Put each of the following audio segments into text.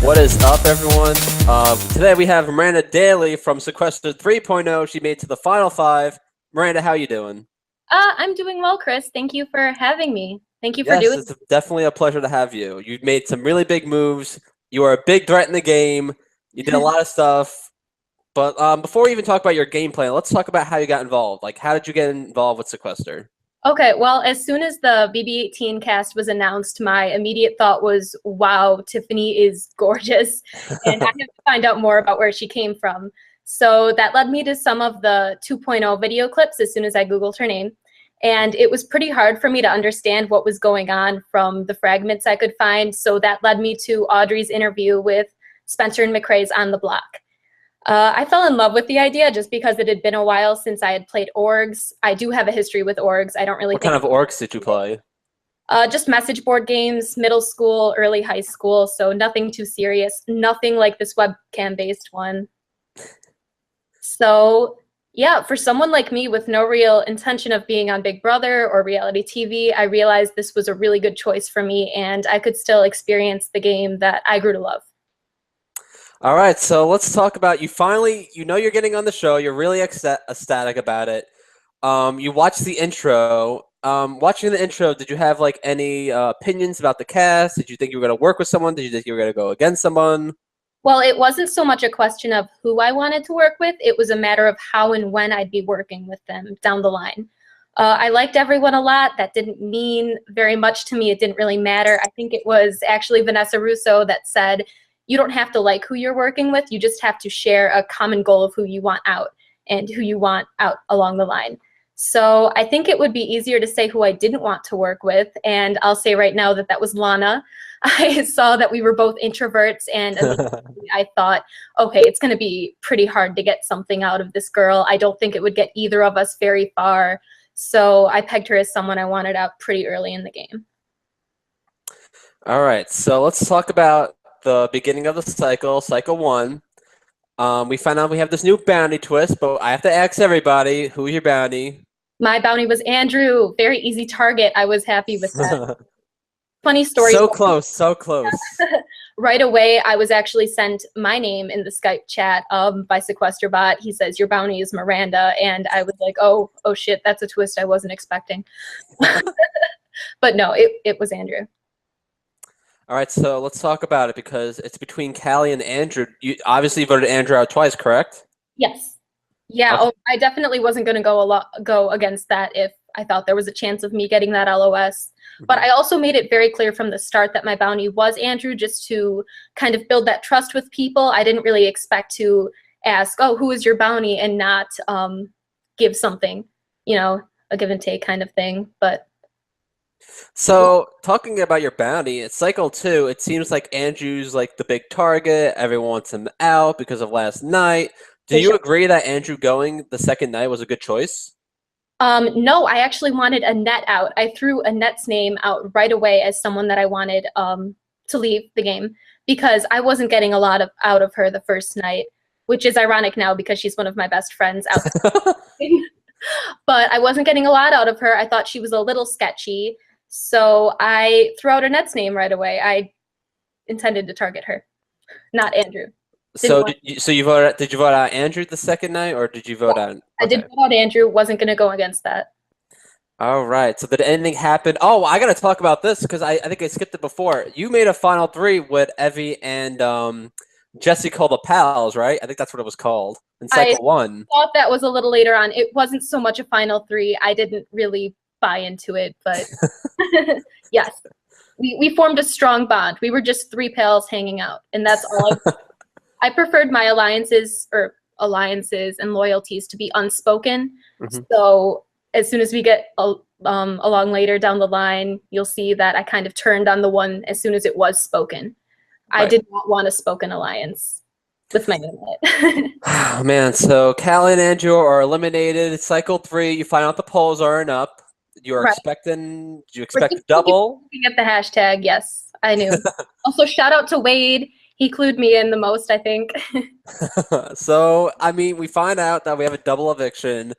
What is up, everyone? Today we have Miranda Daley from Sequester 3.0. She made it to the final five. Miranda, how you doing? I'm doing well, Chris. Thank you for having me. Thank you for Yes, doing. it's definitely a pleasure to have you. You've made some really big moves. You are a big threat in the game. You did a lot of stuff. But before we even talk about your game plan, let's talk about how you got involved. Like, how did you get involved with Sequester? Okay, well, as soon as the BB-18 cast was announced, my immediate thought was, wow, Tiffany is gorgeous, and I have to find out more about where she came from. So that led me to some of the 2.0 video clips as soon as I Googled her name. And it was pretty hard for me to understand what was going on from the fragments I could find. So that led me to Audrey's interview with Spencer and McRae's On the Block. I fell in love with the idea just because it had been a while since I had played orgs. I do have a history with orgs. I don't really What think kind of orcs did you play? just message board games, middle school, early high school, so nothing too serious, nothing like this webcam-based one. So yeah, for someone like me with no real intention of being on Big Brother or reality TV, I realized this was a really good choice for me and I could still experience the game that I grew to love. All right, so let's talk about you finally, you're getting on the show. You're really ecstatic about it. You watched the intro. Watching the intro, did you have like any opinions about the cast? Did you think you were going to work with someone? Did you think you were going to go against someone? Well, it wasn't so much a question of who I wanted to work with. It was a matter of how and when I'd be working with them down the line. I liked everyone a lot. That didn't mean very much to me. It didn't really matter. I think it was actually Vanessa Russo that said, you don't have to like who you're working with. You just have to share a common goal of who you want out and who you want out along the line. So I think it would be easier to say who I didn't want to work with. And I'll say right now that that was Lana. I saw that we were both introverts and immediately I thought, okay, it's going to be pretty hard to get something out of this girl. I don't think it would get either of us very far. So I pegged her as someone I wanted out pretty early in the game. All right, so let's talk about the beginning of the cycle, cycle one. We found out we have this new bounty twist, but I have to ask everybody, who's your bounty? My bounty was Andrew. Very easy target. I was happy with that. Funny story. So close, so close. Right away, I was actually sent my name in the Skype chat by SequesterBot. He says, your bounty is Miranda. And I was like, oh shit, that's a twist I wasn't expecting. But no, it was Andrew. All right, so let's talk about it because it's between Callie and Andrew. You obviously voted Andrew out twice, correct? Yes. Yeah, Okay. I definitely wasn't going to go against that if I thought there was a chance of me getting that LOS. But I also made it very clear from the start that my bounty was Andrew, just to kind of build that trust with people. I didn't really expect to ask, oh, who is your bounty, and not give something, a give and take kind of thing. But So, talking about your bounty, it's cycle two. It seems like Andrew's like the big target. Everyone wants him out because of last night. Do you agree that Andrew going the second night was a good choice? No, I actually wanted Annette out. I threw Annette's name out right away as someone that I wanted to leave the game because I wasn't getting a lot out of her the first night, which is ironic now because she's one of my best friends out there. But I wasn't getting a lot out of her. I thought she was a little sketchy. So I threw out Annette's name right away. I intended to target her, not Andrew. So you voted? Did you vote out Andrew the second night, or did you vote out? Okay. I did vote out Andrew. Wasn't going to go against that. All right. So did anything happen? Oh, I got to talk about this because I think I skipped it before. You made a final three with Evie and Jesse called the Pals, right? I think that's what it was called in cycle one. I thought that was a little later on. It wasn't so much a final three. I didn't really buy into it, but yes, we formed a strong bond. We were just three pals hanging out, and that's all. I preferred my alliances and loyalties to be unspoken. So as soon as we get along later down the line, you'll see that I kind of turned on the one as soon as it was spoken. Right. I did not want a spoken alliance with my name in it. Oh, man, so Callie and Andrew are eliminated. Cycle three, you find out the polls aren't up. You are expecting, do you expect double? Looking at the hashtag, yes, I knew. Also, shout out to Wade. He clued me in the most, I think. So, I mean, we find out that we have a double eviction.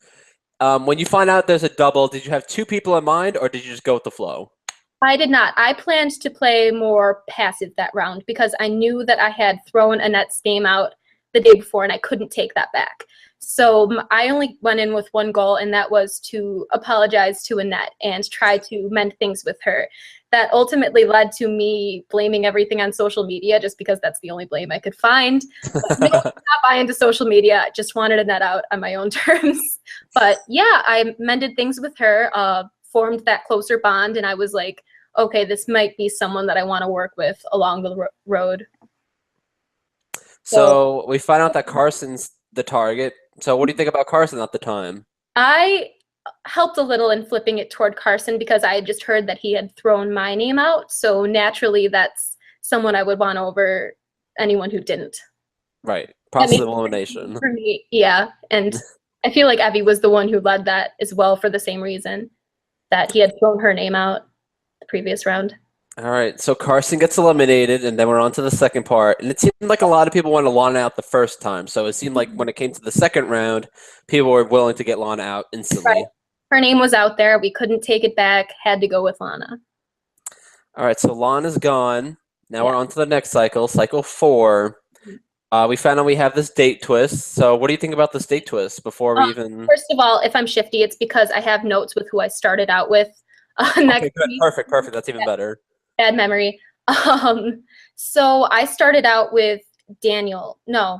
When you find out there's a double, did you have two people in mind, or did you just go with the flow? I did not. I planned to play more passive that round because I knew that I had thrown Annette's game out the day before and I couldn't take that back. So I only went in with one goal, and that was to apologize to Annette and try to mend things with her. That ultimately led to me blaming everything on social media just because that's the only blame I could find. But no, not buy into social media. I just wanted Annette out on my own terms. But yeah, I mended things with her, formed that closer bond, and I was like, okay, this might be someone that I want to work with along the road. So So we find out that Carson's the target. So what do you think about Carson at the time? I helped a little in flipping it toward Carson because I had just heard that he had thrown my name out. So naturally, that's someone I would want over anyone who didn't. Right. That Process makes of sense elimination. for me, yeah. And I feel like Evie was the one who led that as well for the same reason that he had thrown her name out the previous round. All right, so Carson gets eliminated, and then we're on to the second part. And it seemed like a lot of people wanted Lana out the first time. So it seemed like when it came to the second round, people were willing to get Lana out Right. instantly. Her name was out there. We couldn't take it back. Had to go with Lana. All right, so Lana's gone. Now Yeah. we're on to the next cycle, cycle 4. We found out we have this date twist. So what do you think about this date twist before we even... First of all, if I'm shifty, it's because I have notes with who I started out with next Okay, good. week. Perfect. That's even better. Bad memory. So I started out with Daniel. No.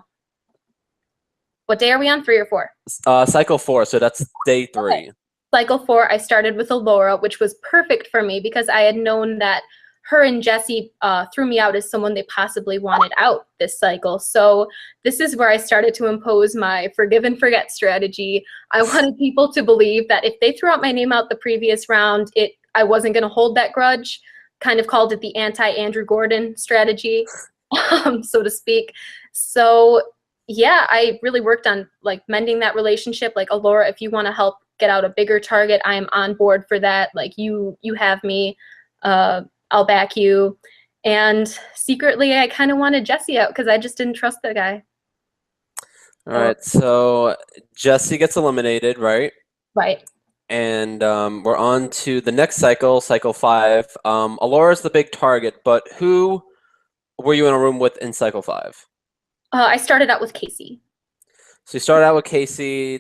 What day are we on? 3 or 4? Cycle 4, so that's day 3. Okay. Cycle 4, I started with Alora, which was perfect for me because I had known that her and Jesse threw me out as someone they possibly wanted out this cycle. So this is where I started to impose my forgive and forget strategy. I wanted people to believe that if they threw out my name out the previous round, I wasn't going to hold that grudge. Kind of called it the anti-Andrew Gordon strategy, so to speak. So yeah, I really worked on like mending that relationship. Like, Alora, if you want to help get out a bigger target, I am on board for that. Like, you have me. I'll back you. And secretly, I kind of wanted Jesse out because I just didn't trust the guy. All right, so Jesse gets eliminated, right? Right. And we're on to the next cycle, cycle 5. Alora's the big target, but who were you in a room with in cycle 5? I started out with Casey. So you started out with Casey.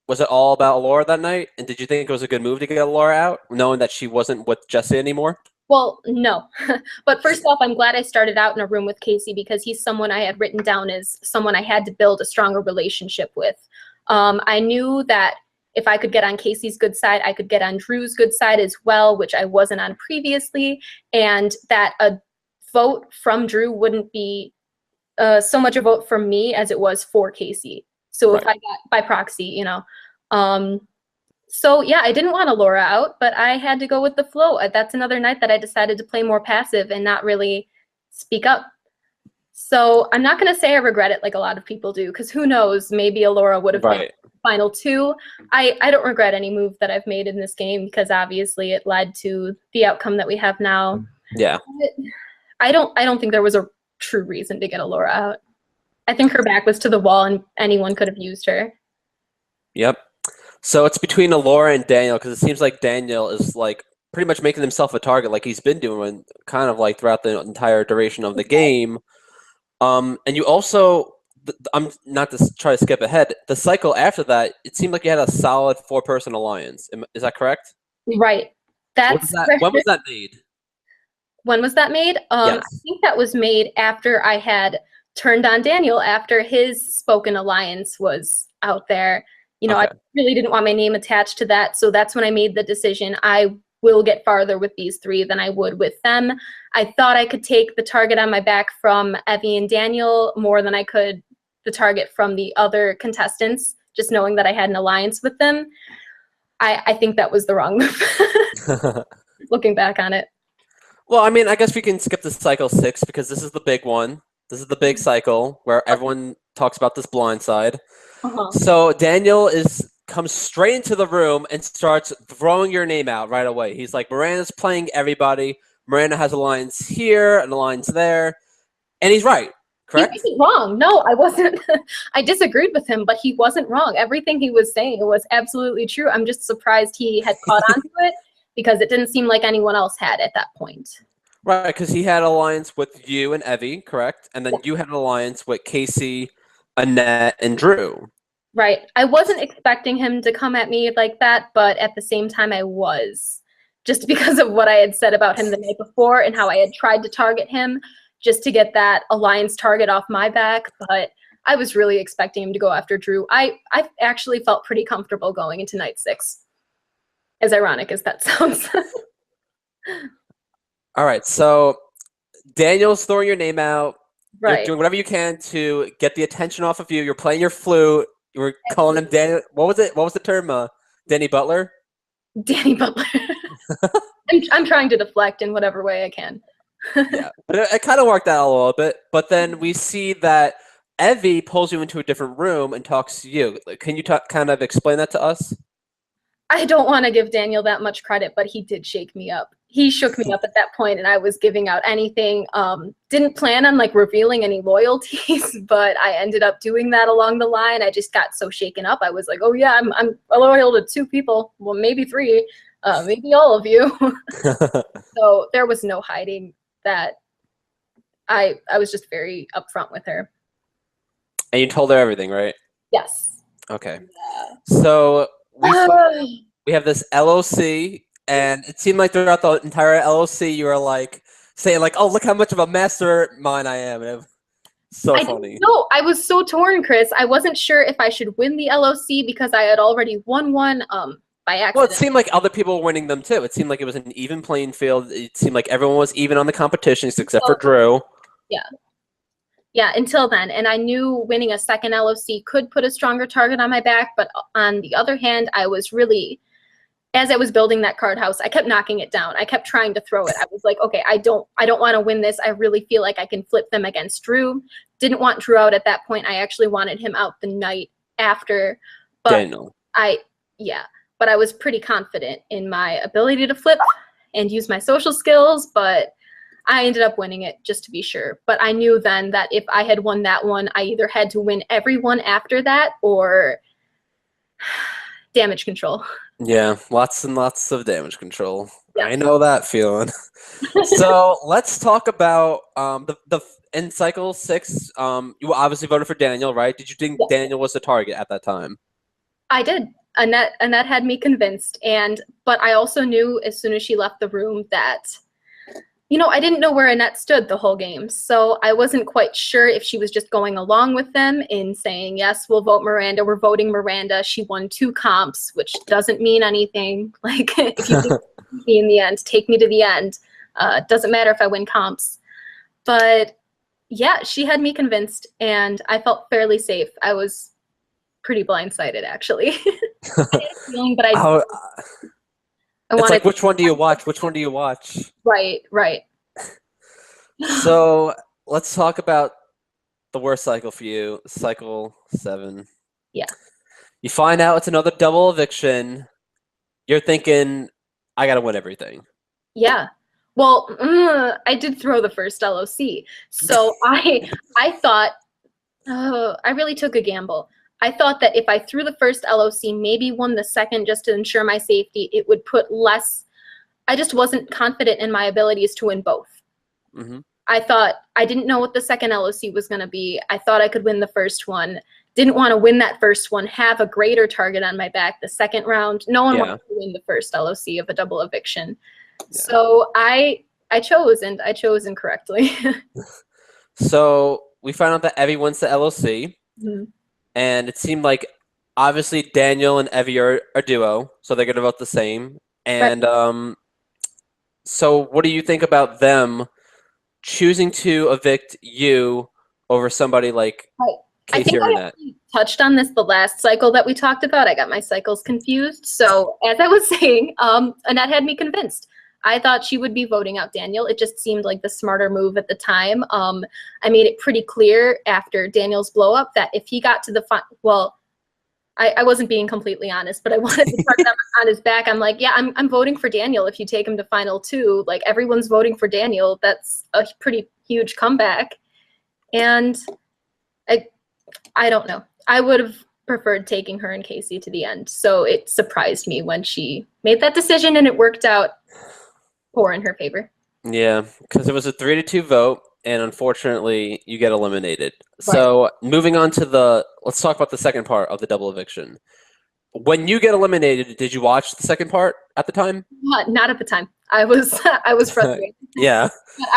Was it all about Alora that night? And did you think it was a good move to get Alora out, knowing that she wasn't with Jesse anymore? Well, no. But first off, I'm glad I started out in a room with Casey because he's someone I had written down as someone I had to build a stronger relationship with. I knew that if I could get on Casey's good side, I could get on Drew's good side as well, which I wasn't on previously, and that a vote from Drew wouldn't be so much a vote for me as it was for Casey. So if I got by proxy, you know. So yeah, I didn't want Alora out, but I had to go with the flow. That's another night that I decided to play more passive and not really speak up. So I'm not going to say I regret it like a lot of people do, because who knows, maybe Alora would have been final 2. I don't regret any move that I've made in this game because obviously it led to the outcome that we have now. Yeah. But I don't think there was a true reason to get Alora out. I think her back was to the wall and anyone could have used her. Yep. So it's between Alora and Daniel because it seems like Daniel is like pretty much making himself a target like he's been doing kind of like throughout the entire duration of the game. And you also, I'm not to try to skip ahead, the cycle after that, it seemed like you had a solid 4-person alliance. Is that correct? Right. When was that made? When was that made? Yes. I think that was made after I had turned on Daniel after his spoken alliance was out there. You know, I really didn't want my name attached to that. So that's when I made the decision. I will get farther with these 3 than I would with them. I thought I could take the target on my back from Evie and Daniel more than I could the target from the other contestants, just knowing that I had an alliance with them. I think that was the wrong move, looking back on it. Well, I mean, I guess we can skip to cycle 6 because this is the big one. This is the big cycle where everyone talks about this blindside. So Daniel comes straight into the room and starts throwing your name out right away. He's like, Miranda's playing everybody. Miranda has a lines here and a lines there. And he's right, correct? He wasn't wrong. No, I wasn't. I disagreed with him, but he wasn't wrong. Everything he was saying was absolutely true. I'm just surprised he had caught on to it because it didn't seem like anyone else had at that point. Right, because he had an alliance with you and Evie, correct? And then Yeah. you had an alliance with Casey, Annette, and Drew. Right. I wasn't expecting him to come at me like that, but at the same time I was. Just because of what I had said about him the night before and how I had tried to target him just to get that alliance target off my back, but I was really expecting him to go after Drew. I actually felt pretty comfortable going into night 6, as ironic as that sounds. All right, so Daniel's throwing your name out. You're Right. doing whatever you can to get the attention off of you. You're playing your flute. You were calling him Absolutely. Daniel. What was it? What was the term? Danny Butler? Danny Butler. I'm trying to deflect in whatever way I can. Yeah, but it kind of worked out a little bit. But then we see that Evie pulls you into a different room and talks to you. Can you kind of explain that to us? I don't want to give Daniel that much credit, but he did shake me up. He shook me up at that point, and I was giving out anything. Didn't plan on like revealing any loyalties, but I ended up doing that along the line. I just got so shaken up. I was like, "Oh yeah, I'm loyal to 2 people, well maybe 3, maybe all of you." So there was no hiding that. I was just very upfront with her. And you told her everything, right? Yes. Okay. Yeah. So we have this LOC, and it seemed like throughout the entire LOC, you were like saying like, "Oh, look how much of a mastermind I am." And it was so funny. No, I was so torn, Chris. I wasn't sure if I should win the LOC because I had already won one by accident. Well, it seemed like other people were winning them too. It seemed like it was an even playing field. It seemed like everyone was even on the competitions except for Drew. Yeah. Yeah, until then. And I knew winning a second LOC could put a stronger target on my back, but on the other hand, I was really, as I was building that card house, I kept knocking it down. I kept trying to throw it. I was like, okay, I don't want to win this. I really feel like I can flip them against Drew. Didn't want Drew out at that point. I actually wanted him out the night after. But Daniel. but I was pretty confident in my ability to flip and use my social skills, but I ended up winning it just to be sure. But I knew then that if I had won that one, I either had to win everyone after that or damage control. Yeah, lots and lots of damage control. Yeah. I know that feeling. So let's talk about the in cycle 6. You obviously voted for Daniel, right? Did you think Daniel was the target at that time? I did. Annette had me convinced, but I also knew as soon as she left the room that, I didn't know where Annette stood the whole game, so I wasn't quite sure if she was just going along with them in saying, yes, we'll vote Miranda, we're voting Miranda. She won 2 comps, which doesn't mean anything. Like, if you take me in the end, take me to the end. Doesn't matter if I win comps. But yeah, she had me convinced, and I felt fairly safe. I was pretty blindsided, actually. I had a feeling, but it's like, which one do you watch? Which one do you watch? Right. So let's talk about the worst cycle for you, cycle 7. Yeah. You find out it's another double eviction. You're thinking, I gotta win everything. Yeah. Well, I did throw the first LOC, so I thought, I really took a gamble. I thought that if I threw the first LOC, maybe won the second just to ensure my safety, it would put less. I just wasn't confident in my abilities to win both. Mm-hmm. I thought, I didn't know what the second LOC was going to be. I thought I could win the first one. Didn't want to win that first one, have a greater target on my back the second round. No one wanted to win the first LOC of a double eviction. Yeah. So I chose, and I chose incorrectly. So we found out that Evie wins the LOC. Mm-hmm. And it seemed like, obviously, Daniel and Evie are a duo, so they're going to vote the same. And so what do you think about them choosing to evict you over somebody like Casey or Annette? I touched on this the last cycle that we talked about. I got my cycles confused. So as I was saying, Annette had me convinced. I thought she would be voting out Daniel. It just seemed like the smarter move at the time. I made it pretty clear after Daniel's blow up that if he got to the final, I wasn't being completely honest, but I wanted to target him on his back. I'm like, yeah, I'm voting for Daniel if you take him to final 2. Like, everyone's voting for Daniel. That's a pretty huge comeback. And I don't know. I would have preferred taking her and Casey to the end. So it surprised me when she made that decision, and it worked out poor in her favor. Yeah, because it was a 3-2 vote, and unfortunately, you get eliminated. Right. So moving on to let's talk about the second part of the double eviction. When you get eliminated, did you watch the second part at the time? Not at the time. I was I was frustrated. Yeah. But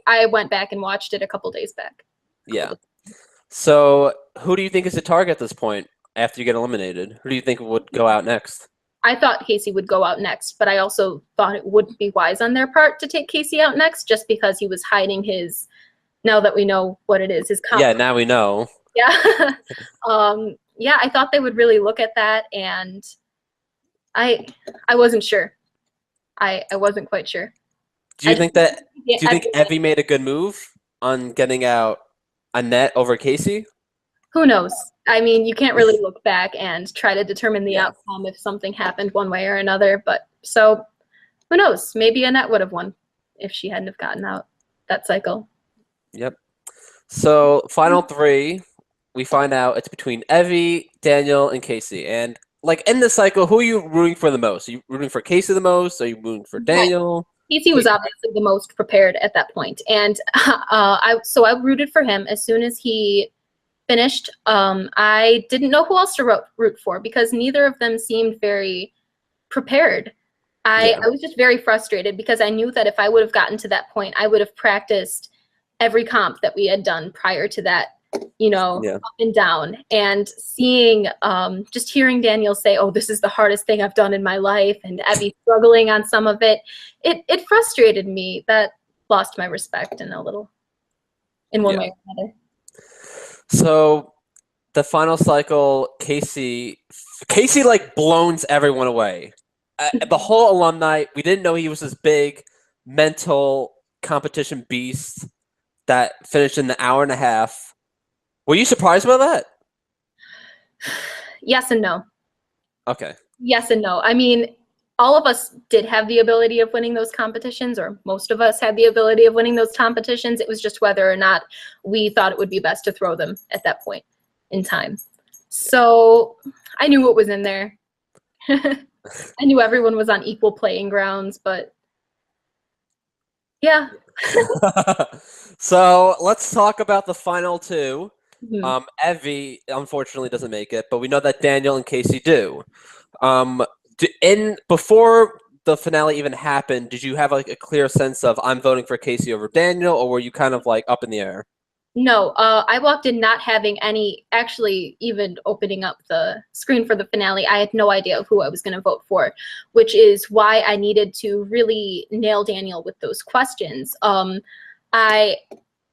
I went back and watched it a couple days back. Yeah. So who do you think is the target at this point after you get eliminated? Who do you think would go out next? I thought Casey would go out next, but I also thought it wouldn't be wise on their part to take Casey out next just because he was hiding his, now that we know what it is, his Yeah, now we know. Yeah. Yeah, I thought they would really look at that, and I wasn't sure. I wasn't quite sure. Do you think Evie made a good move on getting out Annette over Casey? Who knows? I mean, you can't really look back and try to determine the outcome if something happened one way or another. But so, who knows? Maybe Annette would have won if she hadn't have gotten out that cycle. Yep. So final three, we find out it's between Evie, Daniel, and Casey. And like in this cycle, who are you rooting for the most? Are you rooting for Casey the most? Are you rooting for Daniel? Casey was obviously the most prepared at that point, and I rooted for him as soon as he finished. I didn't know who else to root for because neither of them seemed very prepared. I was just very frustrated because I knew that if I would have gotten to that point, I would have practiced every comp that we had done prior to that, up and down. And seeing, just hearing Daniel say, "Oh, this is the hardest thing I've done in my life," and Abby struggling on some of it, it frustrated me. That lost my respect in one way or another. So the final cycle, Casey like blows everyone away. The whole alumni, we didn't know he was this big mental competition beast that finished in an hour and a half. Were you surprised by that? Yes and no. Okay. Yes and no. I mean, all of us did have the ability of winning those competitions, or most of us had the ability of winning those competitions. It was just whether or not we thought it would be best to throw them at that point in time. So I knew what was in there. I knew everyone was on equal playing grounds, but yeah. So let's talk about the final two. Mm-hmm. Evie unfortunately doesn't make it, but we know that Daniel and Casey do. Before the finale even happened, did you have like a clear sense of I'm voting for Casey over Daniel, or were you kind of like up in the air? No, I walked in not having any, actually even opening up the screen for the finale, I had no idea who I was going to vote for, which is why I needed to really nail Daniel with those questions. I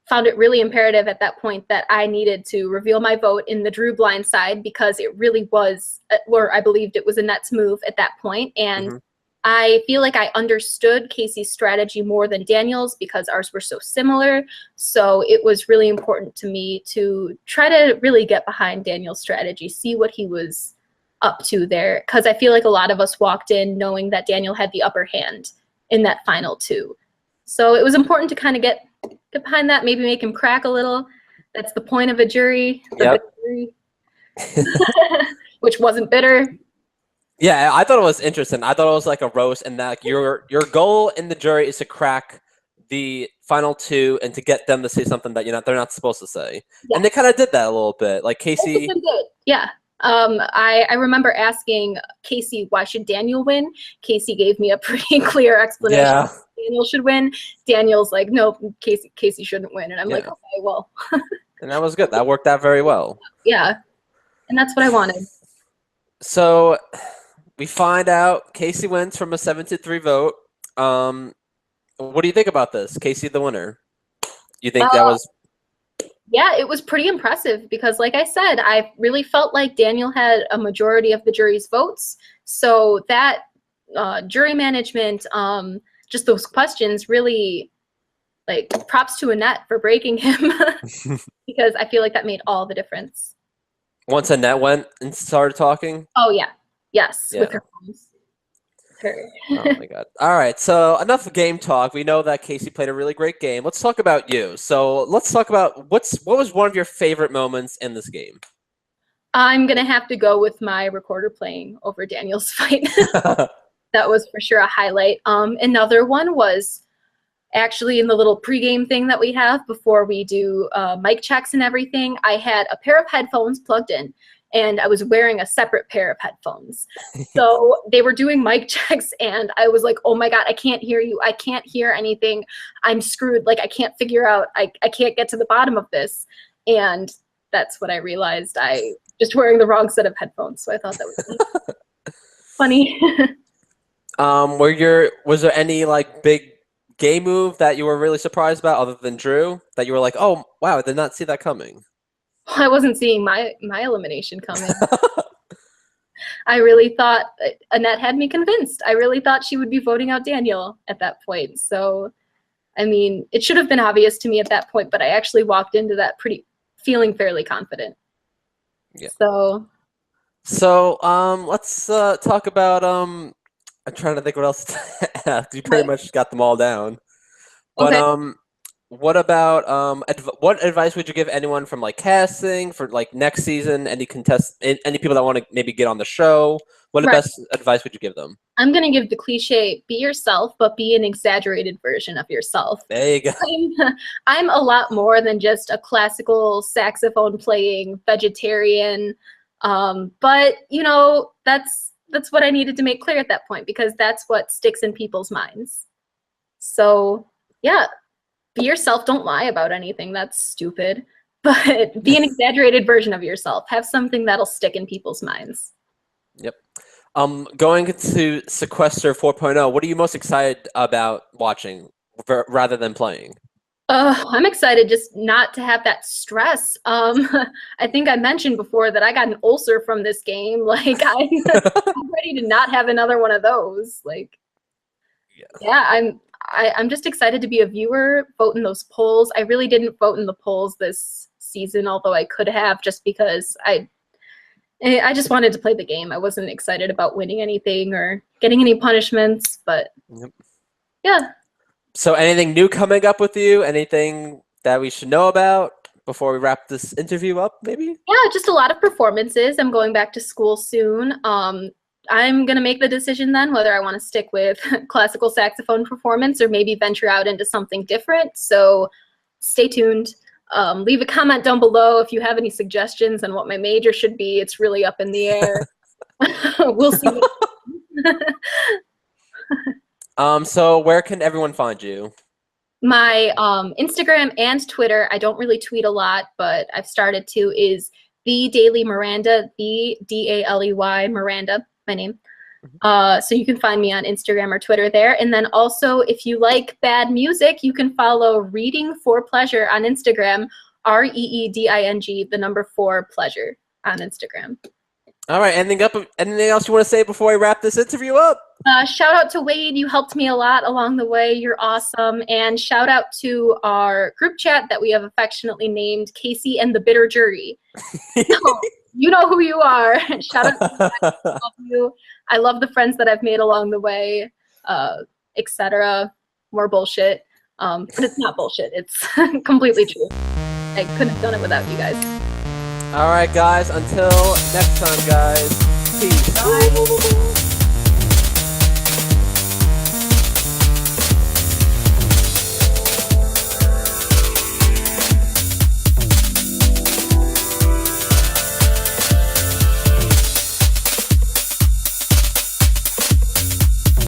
found it really imperative at that point that I needed to reveal my vote in the Drew blind side because it really was, or I believed it was Annette's move at that point. And I feel like I understood Casey's strategy more than Daniel's because ours were so similar. So it was really important to me to try to really get behind Daniel's strategy, see what he was up to there. Because I feel like a lot of us walked in knowing that Daniel had the upper hand in that final two. So it was important to kind of get behind that, maybe make him crack a little. That's the point of a jury. Which wasn't bitter. Yeah, I thought it was interesting. I thought it was like a roast, and that like, your goal in the jury is to crack the final two and to get them to say something that they're not supposed to say. Yeah. And they kind of did that a little bit. Like Casey. Yeah. I remember asking Casey, why should Daniel win? Casey gave me a pretty clear explanation. Yeah. Daniel should win. Daniel's like, no, Casey shouldn't win. And I'm like, okay, well. And that was good. That worked out very well. Yeah. And that's what I wanted. So we find out Casey wins from a 7-3 vote. What do you think about this? Casey the winner. You think that was... Yeah, it was pretty impressive because, like I said, I really felt like Daniel had a majority of the jury's votes. So that jury management, just those questions really, like, props to Annette for breaking him because I feel like that made all the difference. Once Annette went and started talking? Oh, yeah. Yes, yeah. With her moms. Oh my god. All right, so enough game talk. We know that Casey played a really great game. Let's talk about you. So let's talk about what was one of your favorite moments in this game? I'm gonna have to go with my recorder playing over Daniel's fight. That was for sure a highlight. Another one was actually in the little pregame thing that we have before we do mic checks and everything. I had a pair of headphones plugged in, and I was wearing a separate pair of headphones. So they were doing mic checks, and I was like, oh my God, I can't hear you. I can't hear anything. I'm screwed. Like, I can't figure out, I can't get to the bottom of this. And that's when I realized I just wearing the wrong set of headphones. So I thought that was funny. Was there any like big game move that you were really surprised about other than Drew that you were like, oh wow, I did not see that coming? I wasn't seeing my elimination coming. I really thought Annette had me convinced. I really thought she would be voting out Daniel at that point. So, I mean, it should have been obvious to me at that point, but I actually walked into that feeling fairly confident. Yeah. So let's talk about I'm trying to think what else to ask. You pretty much got them all down. But okay. what about what advice would you give anyone from like casting for like next season? Any people that want to maybe get on the show? What best advice would you give them? I'm gonna give the cliche: be yourself, but be an exaggerated version of yourself. There you go. I'm a lot more than just a classical saxophone playing vegetarian. But you know, that's what I needed to make clear at that point, because that's what sticks in people's minds. So yeah, be yourself. Don't lie about anything. That's stupid. But be an exaggerated version of yourself. Have something that'll stick in people's minds. Yep. Going into Sequester 4.0, what are you most excited about watching rather than playing? I'm excited just not to have that stress. I think I mentioned before that I got an ulcer from this game. Like, I'm ready to not have another one of those. Like, yeah, I'm just excited to be a viewer, vote in those polls. I really didn't vote in the polls this season, although I could have, just because I just wanted to play the game. I wasn't excited about winning anything or getting any punishments, but yeah. So anything new coming up with you? Anything that we should know about before we wrap this interview up, maybe? Yeah, just a lot of performances. I'm going back to school soon. I'm going to make the decision then whether I want to stick with classical saxophone performance or maybe venture out into something different. So stay tuned. Leave a comment down below if you have any suggestions on what my major should be. It's really up in the air. We'll see. So where can everyone find you? My Instagram and Twitter, I don't really tweet a lot, but I've started to, is The Daily Miranda, The-D-A-L-E-Y, Miranda, my name. So you can find me on Instagram or Twitter there. And then also, if you like bad music, you can follow Reading for Pleasure on Instagram, REEDING, the number 4 pleasure on Instagram. All right. Anything else you want to say before I wrap this interview up? Shout out to Wade. You helped me a lot along the way. You're awesome. And shout out to our group chat that we have affectionately named Casey and the Bitter Jury. So, you know who you are. Shout out to you. I love you. I love the friends that I've made along the way, etc. More bullshit. But it's not bullshit. It's completely true. I couldn't have done it without you guys. All right, guys. Until next time, guys. Peace. Bye.